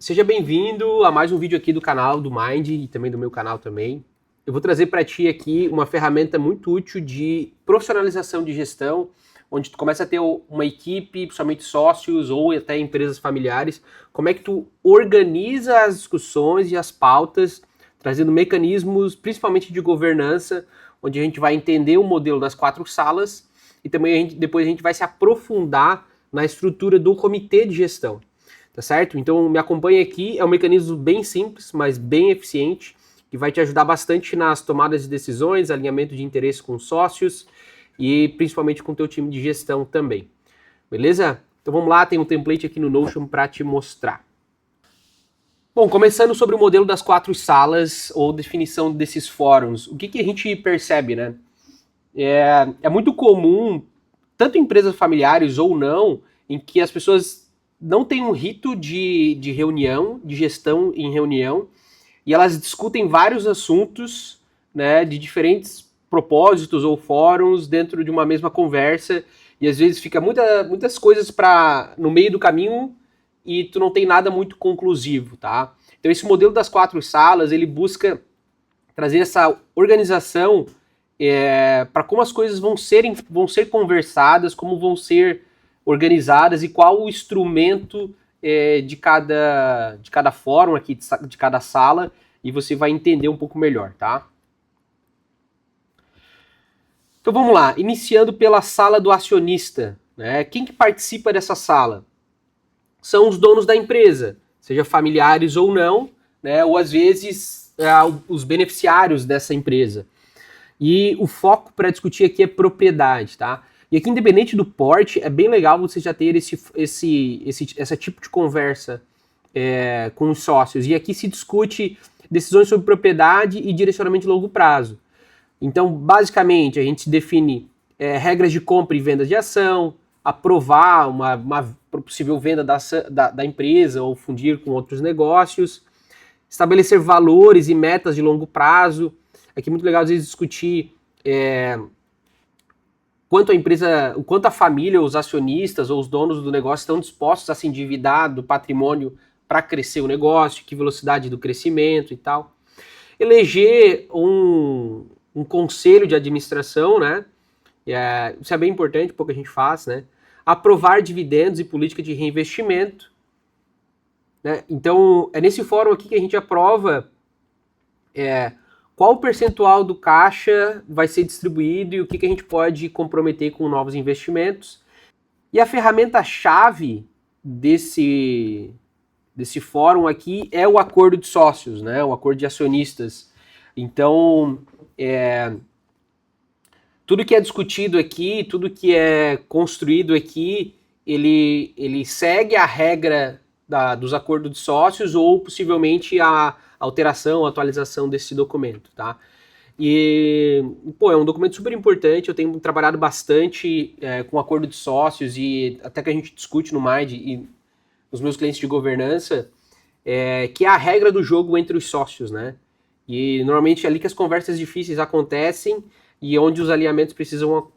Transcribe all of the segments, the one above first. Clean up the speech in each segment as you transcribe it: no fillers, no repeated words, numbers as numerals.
Seja bem-vindo a mais um vídeo aqui do canal do Mind e também do meu canal também. Eu vou trazer para ti aqui uma ferramenta muito útil de profissionalização de gestão, onde tu começa a ter uma equipe, principalmente sócios ou até empresas familiares. Como é que tu organiza as discussões e as pautas, trazendo mecanismos, principalmente de governança, onde a gente vai entender o modelo das 4 salas e também depois a gente vai se aprofundar na estrutura do comitê de gestão. Tá certo? Então me acompanha aqui, é um mecanismo bem simples, mas bem eficiente, que vai te ajudar bastante nas tomadas de decisões, alinhamento de interesse com sócios e principalmente com o teu time de gestão também. Beleza? Então vamos lá, tem um template aqui no Notion para te mostrar. Bom, começando sobre o modelo das 4 salas ou definição desses fóruns, o que a gente percebe, né? É muito comum, tanto em empresas familiares ou não, em que as pessoas não têm um rito de reunião, de gestão em reunião, e elas discutem vários assuntos, né, de diferentes propósitos ou fóruns dentro de uma mesma conversa, e às vezes fica muitas coisas no meio do caminho e tu não tem nada muito conclusivo, tá? Então esse modelo das 4 salas, ele busca trazer essa organização para como as coisas vão ser conversadas, como vão ser organizadas e qual o instrumento de cada fórum aqui, de cada sala, e você vai entender um pouco melhor, tá? Então vamos lá, iniciando pela sala do acionista, né? Quem que participa dessa sala? São os donos da empresa, seja familiares ou não, né? Ou às vezes os beneficiários dessa empresa. E o foco para discutir aqui é propriedade, tá? E aqui, independente do porte, é bem legal você já ter esse tipo de conversa com os sócios. E aqui se discute decisões sobre propriedade e direcionamento de longo prazo. Então, basicamente, a gente define regras de compra e venda de ação, aprovar uma possível venda da empresa ou fundir com outros negócios, estabelecer valores e metas de longo prazo. Aqui é muito legal, às vezes, discutir quanto a família, os acionistas ou os donos do negócio estão dispostos a se endividar do patrimônio para crescer o negócio, que velocidade do crescimento e tal. Eleger um conselho de administração, né? Isso é bem importante, pouco a gente faz, né? Aprovar dividendos e política de reinvestimento, né? Então, é nesse fórum aqui que a gente aprova qual o percentual do caixa vai ser distribuído e o que a gente pode comprometer com novos investimentos. E a ferramenta-chave desse fórum aqui é o acordo de sócios, né? O acordo de acionistas. Então, tudo que é discutido aqui, tudo que é construído aqui, ele segue a regra dos acordos de sócios ou possivelmente a alteração, atualização desse documento, tá? E, pô, é um documento super importante, eu tenho trabalhado bastante com acordo de sócios e até que a gente discute no Mind e nos meus clientes de governança, que é a regra do jogo entre os sócios, né? E normalmente é ali que as conversas difíceis acontecem e onde os alinhamentos precisam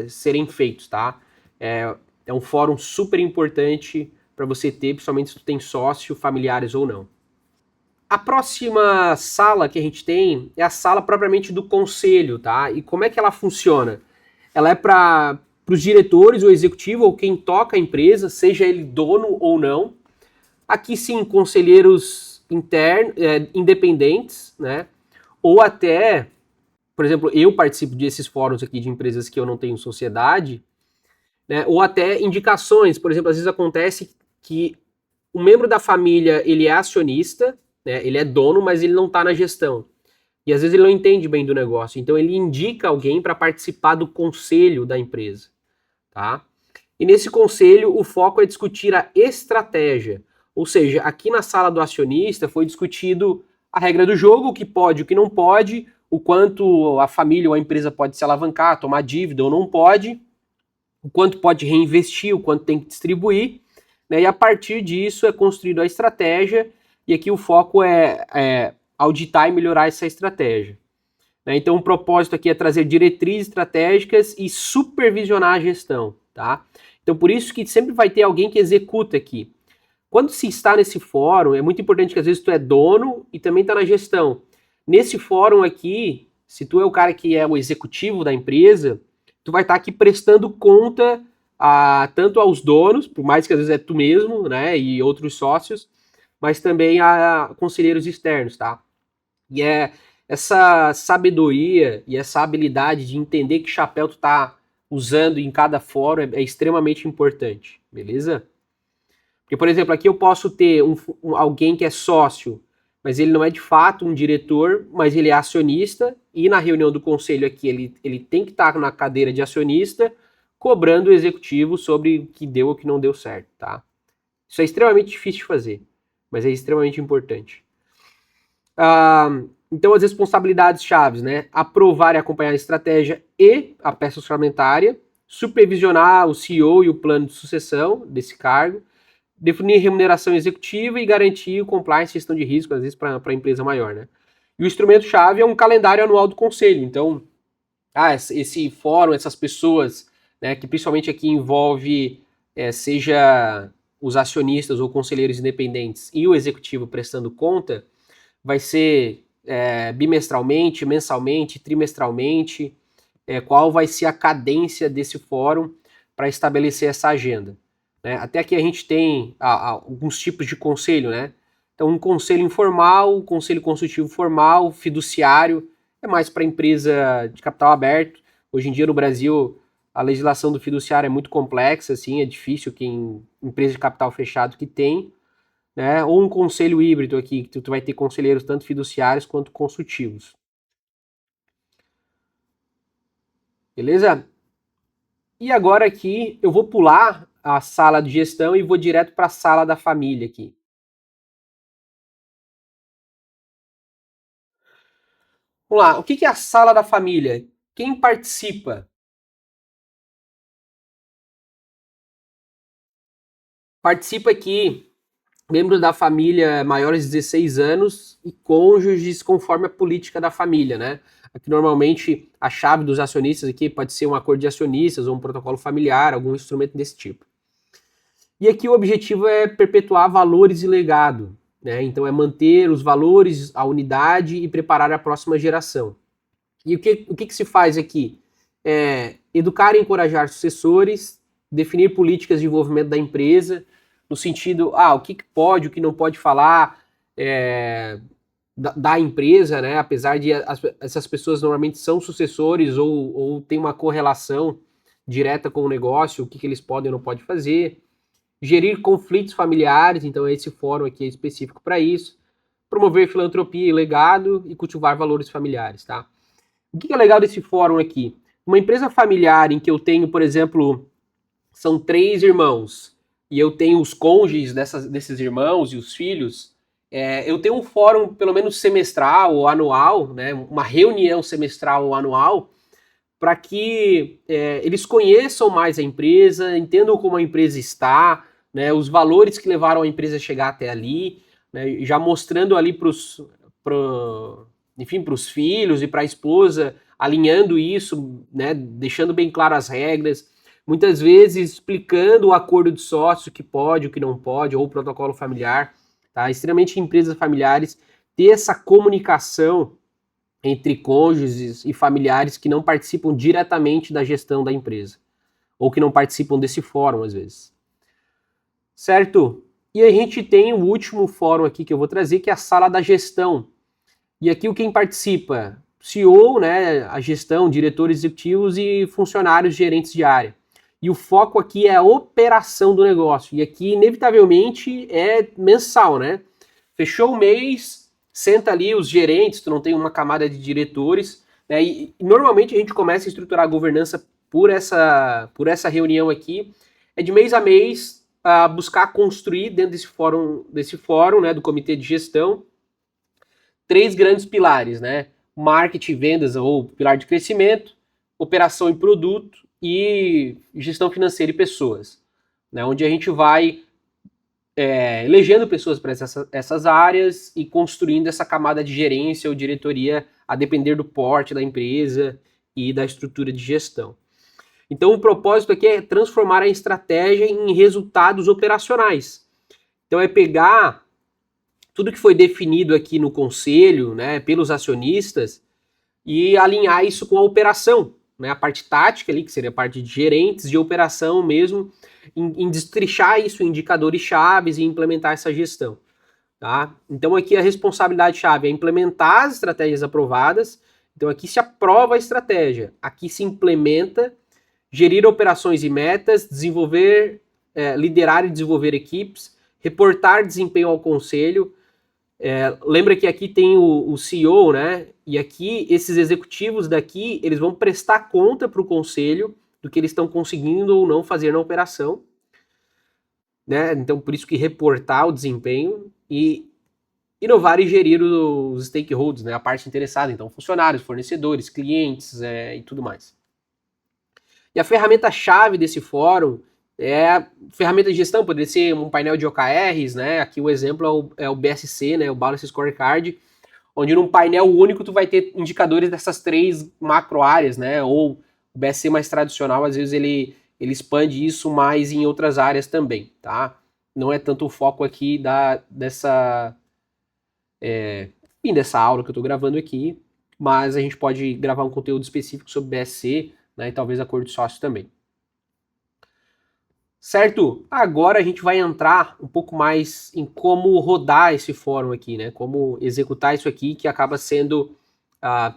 serem feitos, tá? É um fórum super importante para você ter, principalmente se tu tem sócio, familiares ou não. A próxima sala que a gente tem é a sala propriamente do conselho, tá? E como é que ela funciona? Ela é para os diretores, o executivo ou quem toca a empresa, seja ele dono ou não. Aqui sim, conselheiros independentes, né? Ou até, por exemplo, eu participo desses fóruns aqui de empresas que eu não tenho sociedade, né? Ou até indicações, por exemplo, às vezes acontece que um membro da família, ele é acionista, né? Ele é dono, mas ele não está na gestão. E às vezes ele não entende bem do negócio. Então ele indica alguém para participar do conselho da empresa. Tá? E nesse conselho o foco é discutir a estratégia. Ou seja, aqui na sala do acionista foi discutido a regra do jogo, o que pode, o que não pode, o quanto a família ou a empresa pode se alavancar, tomar dívida ou não pode, o quanto pode reinvestir, o quanto tem que distribuir, né? E a partir disso é construída a estratégia. E aqui o foco é auditar e melhorar essa estratégia. Né? Então o propósito aqui é trazer diretrizes estratégicas e supervisionar a gestão. Tá? Então por isso que sempre vai ter alguém que executa aqui. Quando se está nesse fórum, é muito importante que às vezes tu é dono e também está na gestão. Nesse fórum aqui, se tu é o cara que é o executivo da empresa, tu vai estar aqui prestando conta tanto aos donos, por mais que às vezes é tu mesmo, né, e outros sócios, mas também a conselheiros externos, tá? E é essa sabedoria e essa habilidade de entender que chapéu tu tá usando em cada fórum é extremamente importante, beleza? Porque, por exemplo, aqui eu posso ter alguém que é sócio, mas ele não é de fato um diretor, mas ele é acionista, e na reunião do conselho aqui ele tem que estar na cadeira de acionista, cobrando o executivo sobre o que deu ou que não deu certo, tá? Isso é extremamente difícil de fazer, mas é extremamente importante. Então, as responsabilidades chaves, né? Aprovar e acompanhar a estratégia e a peça orçamentária, supervisionar o CEO e o plano de sucessão desse cargo, definir remuneração executiva e garantir o compliance e gestão de risco, às vezes, para a empresa maior, né? E o instrumento-chave é um calendário anual do conselho. Então, esse fórum, essas pessoas, né, que principalmente aqui envolve, seja os acionistas ou conselheiros independentes e o executivo prestando conta, vai ser bimestralmente, mensalmente, trimestralmente, qual vai ser a cadência desse fórum para estabelecer essa agenda. Né? Até aqui a gente tem alguns tipos de conselho, né? Então, um conselho informal, um conselho consultivo formal, fiduciário, é mais para empresa de capital aberto. Hoje em dia no Brasil a legislação do fiduciário é muito complexa, assim, é difícil quem empresa de capital fechado que tem, né? Ou um conselho híbrido aqui, que tu vai ter conselheiros tanto fiduciários quanto consultivos. Beleza? E agora aqui eu vou pular a sala de gestão e vou direto para a sala da família aqui. Vamos lá, o que é a sala da família? Quem participa? Participa aqui membros da família maiores de 16 anos e cônjuges conforme a política da família, né? Aqui normalmente a chave dos acionistas aqui pode ser um acordo de acionistas ou um protocolo familiar, algum instrumento desse tipo. E aqui o objetivo é perpetuar valores e legado, né? Então é manter os valores, a unidade e preparar a próxima geração. E o que se faz aqui? Educar e encorajar sucessores, definir políticas de desenvolvimento da empresa, no sentido, o que pode, o que não pode falar da empresa, né? Apesar de essas pessoas normalmente são sucessores ou tem uma correlação direta com o negócio, o que eles podem ou não podem fazer. Gerir conflitos familiares, então esse fórum aqui é específico para isso. Promover filantropia e legado e cultivar valores familiares, tá? O que é legal desse fórum aqui? Uma empresa familiar em que eu tenho, por exemplo, são 3 irmãos e eu tenho os cônjuges desses irmãos e os filhos, eu tenho um fórum pelo menos semestral ou anual, né, uma reunião semestral ou anual, para que eles conheçam mais a empresa, entendam como a empresa está, né, os valores que levaram a empresa a chegar até ali, né, já mostrando ali para os filhos e para a esposa, alinhando isso, né, deixando bem claro as regras, muitas vezes explicando o acordo de sócio, o que pode, o que não pode, ou o protocolo familiar, tá? Extremamente em empresas familiares ter essa comunicação entre cônjuges e familiares que não participam diretamente da gestão da empresa, ou que não participam desse fórum, às vezes. Certo? E a gente tem o último fórum aqui que eu vou trazer, que é a sala da gestão. E aqui quem participa? CEO, né, a gestão, diretores executivos e funcionários gerentes de área. E o foco aqui é a operação do negócio. E aqui, inevitavelmente, é mensal, né? Fechou o mês, senta ali os gerentes, tu não tem uma camada de diretores, né? E normalmente a gente começa a estruturar a governança por essa reunião aqui. É de mês a mês a buscar construir dentro desse fórum, né, do comitê de gestão, 3 grandes pilares, né? Marketing, vendas ou pilar de crescimento, operação e produto e gestão financeira e pessoas, né? Onde a gente vai elegendo pessoas para essas áreas e construindo essa camada de gerência ou diretoria a depender do porte da empresa e da estrutura de gestão. Então o propósito aqui é transformar a estratégia em resultados operacionais. Então é pegar tudo que foi definido aqui no conselho, né, pelos acionistas, e alinhar isso com a operação, né, a parte tática ali, que seria a parte de gerentes de operação mesmo, em destrichar isso em indicadores chaves e implementar essa gestão. Tá? Então aqui a responsabilidade-chave é implementar as estratégias aprovadas. Então aqui se aprova a estratégia, aqui se implementa, gerir operações e metas, desenvolver, liderar e desenvolver equipes, reportar desempenho ao conselho. Lembra que aqui tem o CEO, né? E aqui esses executivos daqui eles vão prestar conta para o conselho do que eles estão conseguindo ou não fazer na operação. Né? Então, por isso que reportar o desempenho e inovar e gerir os stakeholders, né? A parte interessada, então funcionários, fornecedores, clientes e tudo mais. E a ferramenta-chave desse fórum é a ferramenta de gestão, poderia ser um painel de OKRs, né? Aqui o exemplo é o BSC, né? O Balance Scorecard, onde num painel único tu vai ter indicadores dessas 3 macro áreas, né? Ou o BSC mais tradicional, às vezes ele expande isso mais em outras áreas também, tá? Não é tanto o foco aqui dessa aula que eu estou gravando aqui, mas a gente pode gravar um conteúdo específico sobre BSC, né, e talvez acordo de sócio também. Certo? Agora a gente vai entrar um pouco mais em como rodar esse fórum aqui, né? Como executar isso aqui, que acaba sendo,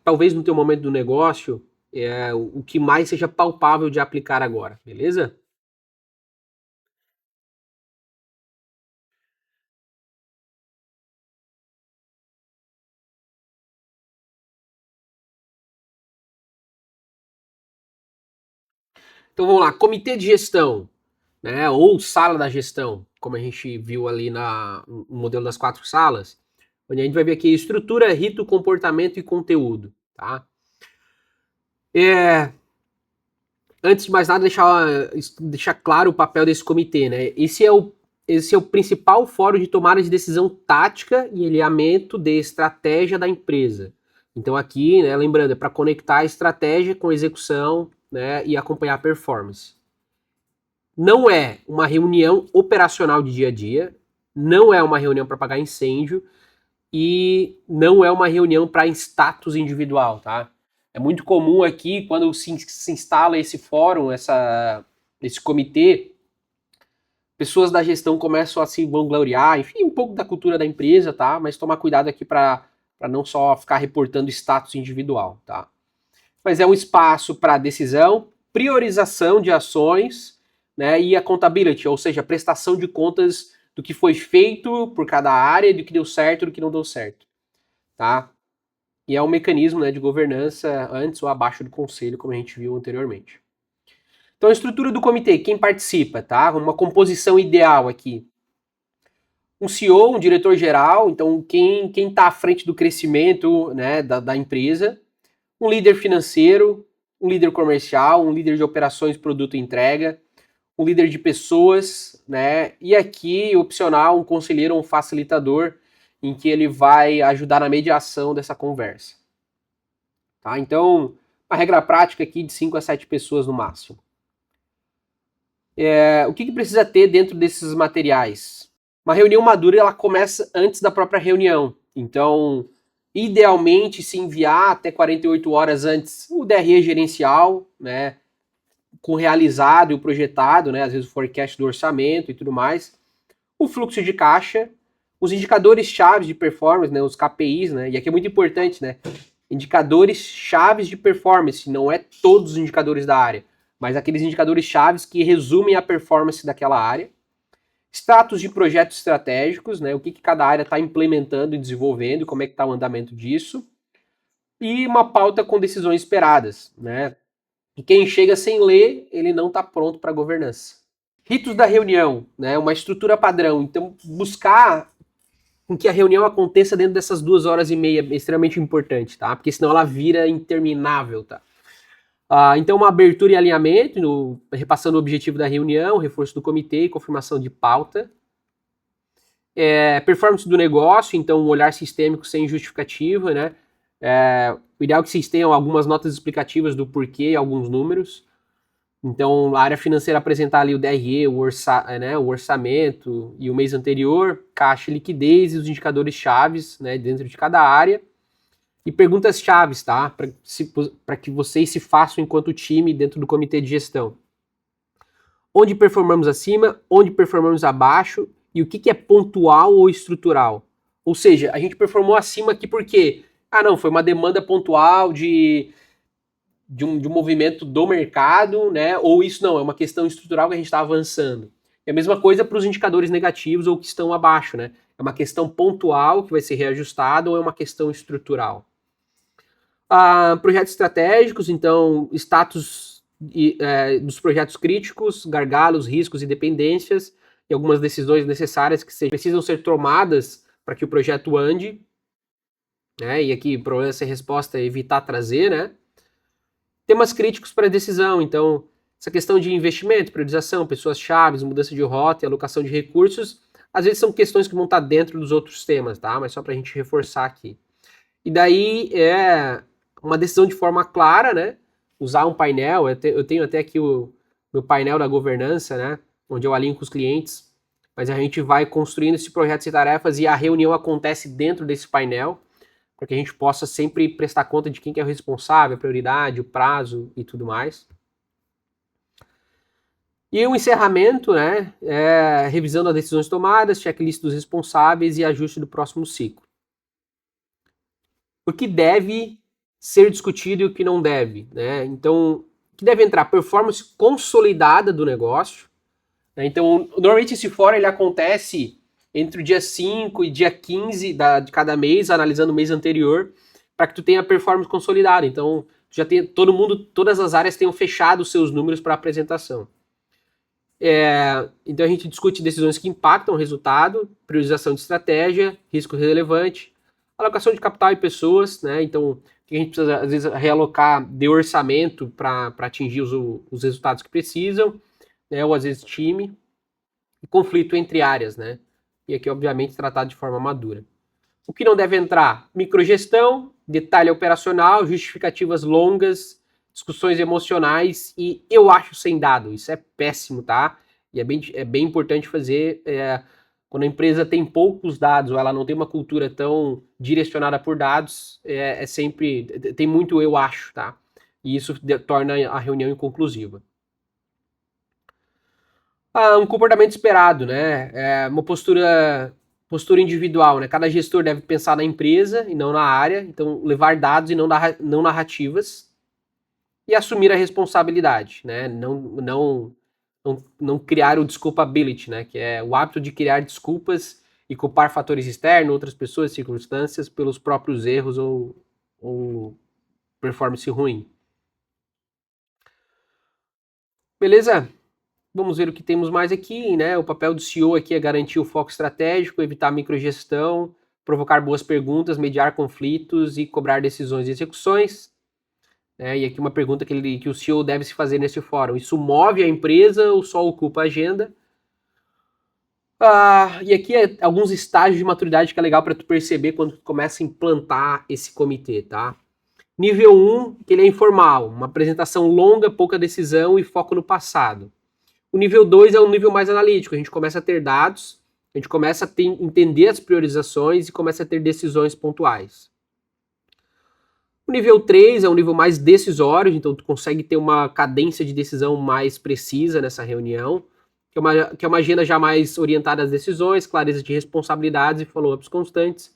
talvez no teu momento do negócio, o que mais seja palpável de aplicar agora, beleza? Então vamos lá, comitê de gestão, né? Ou sala da gestão, como a gente viu ali no modelo das 4 salas, onde a gente vai ver aqui estrutura, rito, comportamento e conteúdo, tá? Antes de mais nada, deixar claro o papel desse comitê, né? Esse é o principal fórum de tomada de decisão tática e alinhamento de estratégia da empresa. Então aqui, né, lembrando, é para conectar a estratégia com a execução, né, e acompanhar a performance. Não é uma reunião operacional de dia a dia, não é uma reunião para apagar incêndio e não é uma reunião para status individual, tá? É muito comum aqui, quando se instala esse fórum, esse comitê, pessoas da gestão começam a se vangloriar, enfim, um pouco da cultura da empresa, tá? Mas tomar cuidado aqui para não só ficar reportando status individual, tá? Mas é um espaço para decisão, priorização de ações, né, e accountability, ou seja, prestação de contas do que foi feito por cada área, do que deu certo e do que não deu certo, tá? E é um mecanismo, né, de governança antes ou abaixo do conselho, como a gente viu anteriormente. Então, a estrutura do comitê, quem participa, tá? Uma composição ideal aqui. Um CEO, um diretor-geral, então quem está à frente do crescimento, né, da empresa. Um líder financeiro, um líder comercial, um líder de operações, produto e entrega, um líder de pessoas, né? E aqui, opcional, um conselheiro ou um facilitador, em que ele vai ajudar na mediação dessa conversa. Tá? Então, uma regra prática aqui de 5 a 7 pessoas no máximo. O que precisa ter dentro desses materiais? Uma reunião madura, ela começa antes da própria reunião. Então, idealmente, se enviar até 48 horas antes o DRE gerencial, né, com o realizado e o projetado, né, às vezes o forecast do orçamento e tudo mais, o fluxo de caixa, os indicadores chaves de performance, né, os KPIs, né, e aqui é muito importante, né, indicadores chaves de performance, não é todos os indicadores da área, mas aqueles indicadores chaves que resumem a performance daquela área. Status de projetos estratégicos, né, o que cada área está implementando e desenvolvendo, como é que está o andamento disso. E uma pauta com decisões esperadas, né. E quem chega sem ler, ele não está pronto para governança. Ritos da reunião, né, uma estrutura padrão. Então, buscar com que a reunião aconteça dentro dessas 2 horas e meia é extremamente importante, tá? Porque senão ela vira interminável, tá? Então, uma abertura e alinhamento, repassando o objetivo da reunião, reforço do comitê e confirmação de pauta. Performance do negócio, então um olhar sistêmico sem justificativa, né? O ideal é que vocês tenham algumas notas explicativas do porquê, alguns números. Então, a área financeira apresentar ali o DRE, o orçamento e o mês anterior, caixa e liquidez e os indicadores chaves, né, dentro de cada área. E perguntas chaves, tá? Para que vocês se façam enquanto time dentro do comitê de gestão. Onde performamos acima, onde performamos abaixo e o que é pontual ou estrutural. Ou seja, a gente performou acima aqui porque, não, foi uma demanda pontual de um movimento do mercado, né? Ou isso não, é uma questão estrutural que a gente está avançando. É a mesma coisa para os indicadores negativos ou que estão abaixo, né? É uma questão pontual que vai ser reajustada ou é uma questão estrutural. Projetos estratégicos, então, status dos projetos críticos, gargalos, riscos e dependências, e algumas decisões necessárias que precisam ser tomadas para que o projeto ande, né? E aqui, para essa resposta, é evitar trazer, né? Temas críticos para a decisão, então, essa questão de investimento, priorização, pessoas-chave, mudança de rota e alocação de recursos, às vezes são questões que vão estar dentro dos outros temas, tá? Mas só para a gente reforçar aqui. E daí é uma decisão de forma clara, né? Usar um painel, eu tenho até aqui o meu painel da governança, né? Onde eu alinho com os clientes, mas a gente vai construindo esse projeto de tarefas e a reunião acontece dentro desse painel, para que a gente possa sempre prestar conta de quem que é o responsável, a prioridade, o prazo e tudo mais. E o encerramento, né, revisão das decisões tomadas, checklist dos responsáveis e ajuste do próximo ciclo. O que deve ser discutido e o que não deve, né? Então, o que deve entrar? Performance consolidada do negócio, né? Então, normalmente esse fórum ele acontece entre o dia 5 e dia 15 de cada mês, analisando o mês anterior, para que tu tenha performance consolidada. Então, já tem todas as áreas tenham fechado os seus números para apresentação. Então a gente discute decisões que impactam o resultado, priorização de estratégia, risco relevante, alocação de capital e pessoas, né? Então a gente precisa às vezes realocar de orçamento para atingir os resultados que precisam, né? Ou às vezes time, e conflito entre áreas, né? E aqui obviamente tratado de forma madura. O que não deve entrar? Microgestão, detalhe operacional, justificativas longas, discussões emocionais e eu acho sem dado. Isso é péssimo, tá? E é bem importante fazer quando a empresa tem poucos dados ou ela não tem uma cultura tão direcionada por dados, sempre tem muito eu acho, tá? E isso torna a reunião inconclusiva. Um comportamento esperado, né? Uma postura individual, né? Cada gestor deve pensar na empresa e não na área, então levar dados e não narrativas e assumir a responsabilidade, né? Não criar o desculpability, né? Que é o hábito de criar desculpas e culpar fatores externos, outras pessoas, circunstâncias pelos próprios erros ou performance ruim. Beleza? Vamos ver o que temos mais aqui, né? O papel do CEO aqui é garantir o foco estratégico, evitar a microgestão, provocar boas perguntas, mediar conflitos e cobrar decisões e execuções. E aqui uma pergunta que o CEO deve se fazer nesse fórum. Isso move a empresa ou só ocupa a agenda? E aqui alguns estágios de maturidade que é legal para tu perceber quando tu começa a implantar esse comitê, tá? Nível 1, que ele é informal, uma apresentação longa, pouca decisão e foco no passado. O nível 2 é um nível mais analítico, a gente começa a ter dados, a gente começa a entender as priorizações e começa a ter decisões pontuais. O nível 3 é um nível mais decisório, então tu consegue ter uma cadência de decisão mais precisa nessa reunião, que é uma agenda já mais orientada às decisões, clareza de responsabilidades e follow-ups constantes.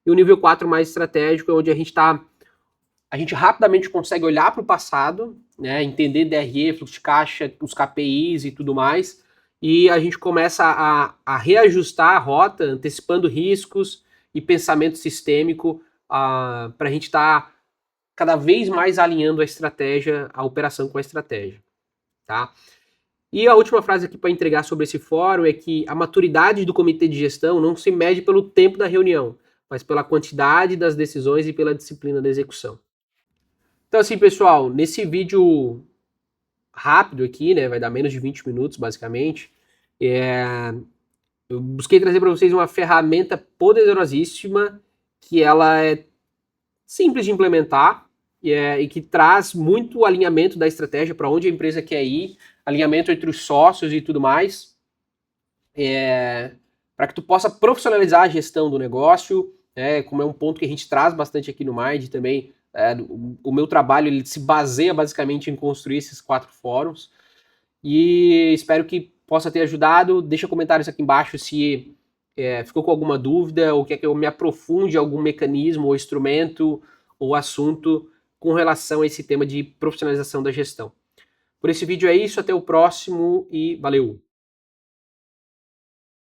E o nível 4 mais estratégico, é onde a gente rapidamente consegue olhar para o passado, né, entender DRE, fluxo de caixa, os KPIs e tudo mais, e a gente começa a reajustar a rota, antecipando riscos e pensamento sistêmico para a gente estar cada vez mais alinhando a operação com a estratégia. Tá? E a última frase aqui para entregar sobre esse fórum é que a maturidade do comitê de gestão não se mede pelo tempo da reunião, mas pela quantidade das decisões e pela disciplina da execução. Então, assim, pessoal, nesse vídeo rápido aqui, né, vai dar menos de 20 minutos, basicamente, eu busquei trazer para vocês uma ferramenta poderosíssima, que ela é simples de implementar, e que traz muito alinhamento da estratégia para onde a empresa quer ir, alinhamento entre os sócios e tudo mais, para que tu possa profissionalizar a gestão do negócio, como é um ponto que a gente traz bastante aqui no Mind também. O meu trabalho ele se baseia basicamente em construir esses 4 fóruns, e espero que possa ter ajudado. Deixa comentários aqui embaixo se ficou com alguma dúvida, ou quer que eu me aprofunde em algum mecanismo, ou instrumento, ou assunto com relação a esse tema de profissionalização da gestão. Por esse vídeo é isso, até o próximo e valeu!